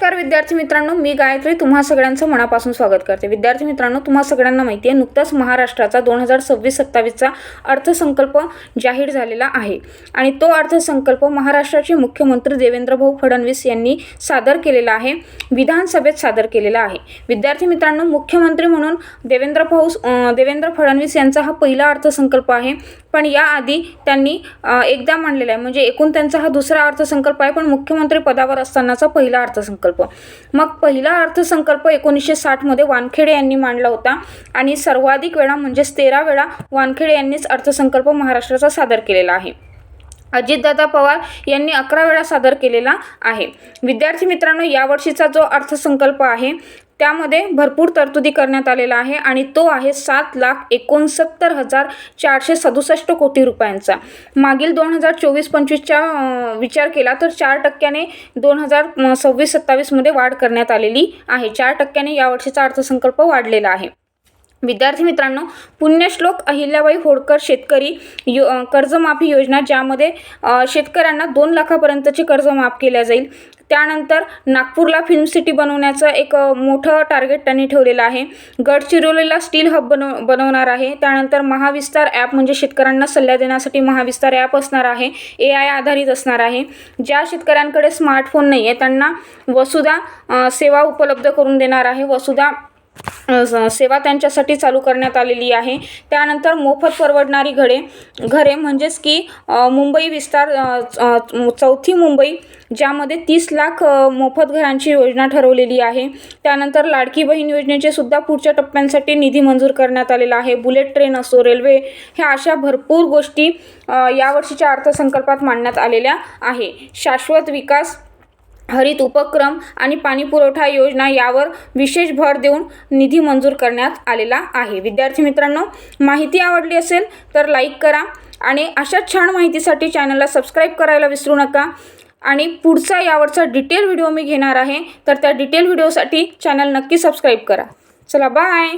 नमस्कार विद्यार्थी मित्रांनो, मी गायत्री तुम्हा सगळ्यांचं मनापासून स्वागत करते। विद्यार्थी मित्रांनो, तुम्हा सगळ्यांना माहिती आहे नुकताच महाराष्ट्राचा 2026-27चा अर्थसंकल्प जाहीर झालेला आहे आणि तो अर्थसंकल्प महाराष्ट्राचे मुख्यमंत्री देवेंद्र भाऊ फडणवीस यांनी सादर केलेला आहे, विधानसभेत सादर केलेला आहे। विद्यार्थी मित्रांनो, मुख्यमंत्री म्हणून देवेंद्र फडणवीस यांचा हा पहिला अर्थसंकल्प आहे, पण याआधी त्यांनी एकदा मांडलेला आहे, म्हणजे एकूण त्यांचा हा दुसरा अर्थसंकल्प आहे, पण मुख्यमंत्री पदावर असतानाचा पहिला अर्थसंकल्प। मग पहिला अर्थसंकल्प 1960 मध्ये वानखेडे यांनी मांडला होता आणि सर्वाधिक वेळा म्हणजे 13 वेळा वानखेडे यांनीच अर्थसंकल्प महाराष्ट्राचा सादर केलेला आहे। अजितदादा पवार यांनी 11 वेळा सादर केलेला आहे। विद्यार्थी मित्रांनो, यावर्षीचा जो अर्थसंकल्प आहे त्यामध्ये भरपूर तरतुदी करण्यात आलेला आहे आणि तो आहे 7,69,467 कोटी रुपयांचा। मागील 2024-25चा विचार केला तर 4% 2026-27 मध्ये वाढ करण्यात आलेली आहे। 4% यावर्षीचा अर्थसंकल्प वाढलेला आहे। विद्यार्थी मित्रांनो, पुण्यश्लोक अहिल्याबाई होळकर शेतकरी कर्जमाफी योजना, ज्यामध्ये शेतकऱ्यांना 2 लाखापर्यंतचे कर्ज माफ केले जाईल। त्यानंतर नागपूरला फिल्म सिटी बनवण्याचं एक मोठं टार्गेट त्यांनी ठेवलेलं आहे। गडचिरोलीला स्टील हब बनवणार आहे। त्यानंतर महाविस्तार ॲप म्हणजे शेतकऱ्यांना सल्ला देण्यासाठी महाविस्तार ॲप असणार आहे, AI आधारित असणार आहे। ज्या शेतकऱ्यांकडे स्मार्टफोन नाही आहे त्यांना वसुधा सेवा उपलब्ध करून देणार आहे। वसुधा सेवा त्यांच्यासाठी चालू करण्यात आलेली आहे। त्यानंतर मोफत परवडणारी घरे म्हणजेच की मुंबई विस्तार, चौथी मुंबई, ज्यामध्ये 30 लाख मोफत घरांची योजना ठरवलेली आहे। त्यानंतर लाडकी बहीण योजनेचे सुद्धा पुढच्या टप्प्यांसाठी निधी मंजूर करण्यात आलेला आहे। बुलेट ट्रेन असो, रेल्वे, ह्या अशा भरपूर गोष्टी यावर्षीच्या अर्थसंकल्पात मांडण्यात आलेल्या आहे। शाश्वत विकास, हरित उपक्रम आणि पाणी पुरवठा योजना यावर विशेष भर देऊन निधी मंजूर करण्यात आलेला आहे। विद्यार्थी मित्रांनो, माहिती आवडली असेल तर लाईक करा आणि अशाच छान माहितीसाठी चॅनलला सबस्क्राईब करायला विसरू नका। आणि पुढचा यावरचा डिटेल व्हिडिओ मी घेणार आहे, तर त्या डिटेल व्हिडिओसाठी चॅनल नक्की सबस्क्राईब करा। चला, बाय।